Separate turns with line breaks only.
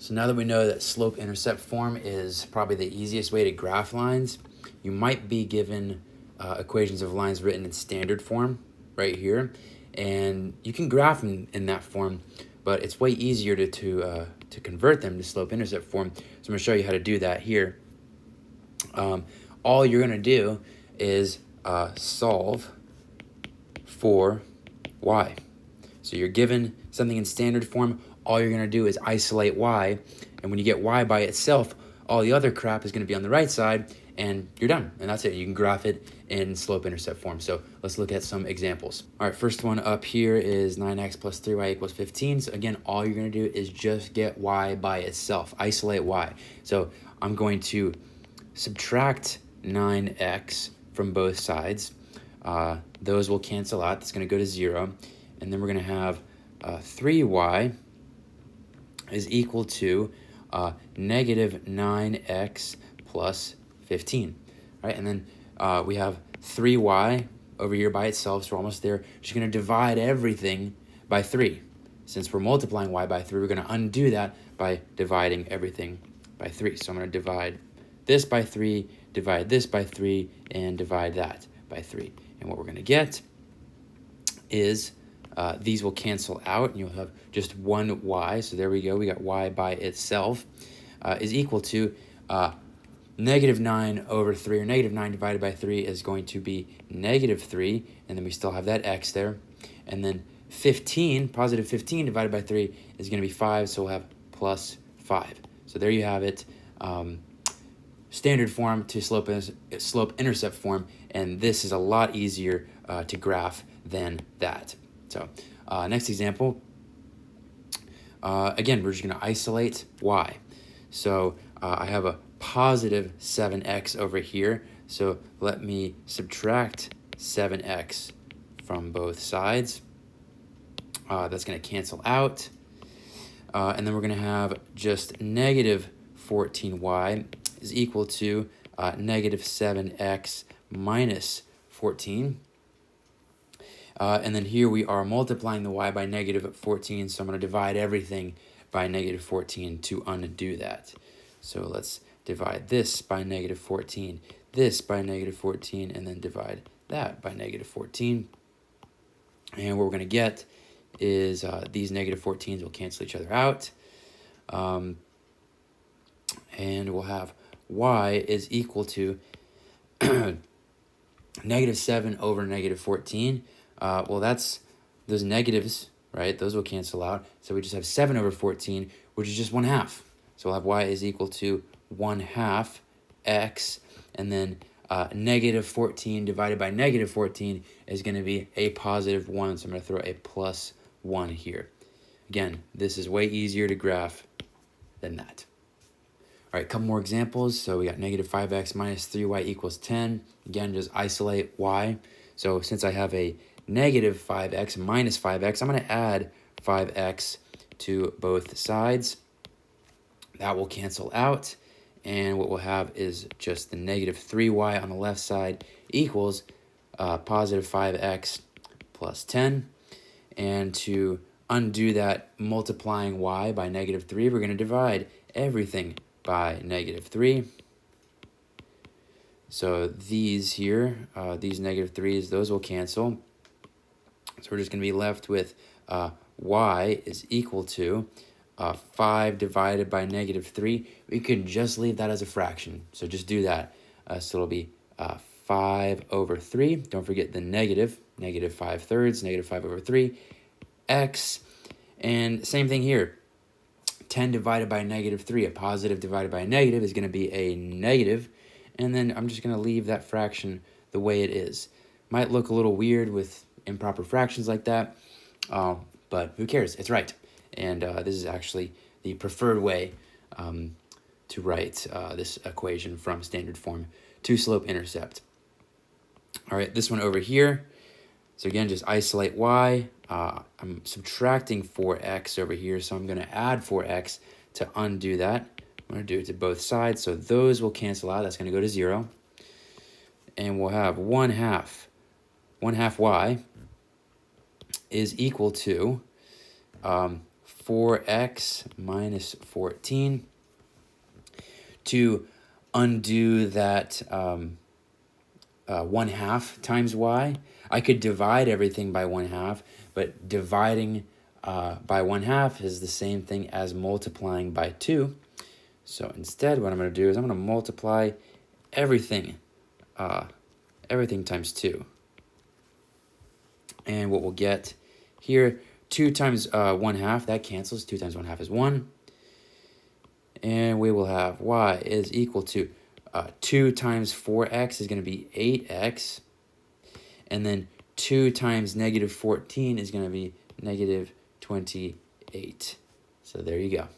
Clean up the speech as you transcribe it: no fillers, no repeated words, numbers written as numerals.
So now that we know that slope-intercept form is probably the easiest way to graph lines, you might be given equations of lines written in standard form right here, and you can graph them in that form, but it's way easier to convert them to slope-intercept form. So I'm going to show you how to do that here. All you're going to do is solve for y. So you're given something in standard form, all you're going to do is isolate y, and when you get y by itself, all the other crap is going to be on the right side, and you're done. And that's it. You can graph it in slope-intercept form. So let's look at some examples. All right, first one up here is 9x plus 3y equals 15. So again, all you're going to do is just get y by itself, isolate y. So I'm going to subtract 9x from both sides. Those will cancel out. That's going to go to 0. And then we're going to have 3y is equal to negative 9x plus 15. Right? And then we have 3y over here by itself, so we're almost there. Just going to divide everything by 3. Since we're multiplying y by 3, we're going to undo that by dividing everything by 3. So I'm going to divide this by 3, divide this by 3, and divide that by 3. And what we're going to get is these will cancel out, and you'll have just one y. So there we go. We got y by itself is equal to negative 9 over 3, or negative 9 divided by 3 is going to be negative 3, and then we still have that x there. And then 15, positive 15 divided by 3 is going to be 5, so we'll have plus 5. So there you have it. Standard form to slope-intercept form, and this is a lot easier to graph than that. So next example, again, we're just going to isolate y. So I have a positive 7x over here, so let me subtract 7x from both sides. That's going to cancel out, and then we're going to have just negative 14y is equal to negative 7x minus 14. And then here we are multiplying the y by negative 14, so I'm going to divide everything by negative 14 to undo that. So let's divide this by negative 14, this by negative 14, and then divide that by negative 14. And what we're going to get is these negative 14s will cancel each other out. And we'll have y is equal to negative 7 over negative 14. Well, that's those negatives, right? Those will cancel out. So we just have 7 over 14, which is just 1/2. So we'll have y is equal to 1/2 x, and then negative 14 divided by negative 14 is going to be a positive 1. So I'm going to throw a plus 1 here. Again, this is way easier to graph than that. All right, a couple more examples. So we got negative 5x minus 3y equals 10. Again, just isolate y. So since I have a negative 5x minus 5x, I'm going to add 5x to both sides. That will cancel out. And what we'll have is just the negative 3y on the left side equals positive 5x plus 10. And to undo that multiplying y by negative 3, we're going to divide everything by negative 3. So these here, these negative 3's, those will cancel. So we're just going to be left with y is equal to 5 divided by negative 3. We could just leave that as a fraction. So just do that. So it'll be 5 over 3. Don't forget the negative 5/3, negative 5 over 3, x. And same thing here. 10 divided by negative 3, a positive divided by a negative is going to be a negative, and then I'm just going to leave that fraction the way it is. Might look a little weird with improper fractions like that, but who cares? It's right, and this is actually the preferred way to write this equation from standard form to slope-intercept. All right, this one over here. So again, just isolate y. I'm subtracting 4x over here, so I'm going to add 4x to undo that. I'm going to do it to both sides, so those will cancel out. That's going to go to 0. And we'll have 1/2 y is equal to 4x minus 14. To undo that 1/2 times y, I could divide everything by 1/2, but dividing by 1/2 is the same thing as multiplying by 2. So instead, what I'm going to do is I'm going to multiply everything, everything times 2. And what we'll get here, 2 times 1/2, that cancels. 2 times 1/2 is 1. And we will have y is equal to 2 times 4x is going to be 8x. And then 2 times negative 14 is going to be negative 28. So there you go.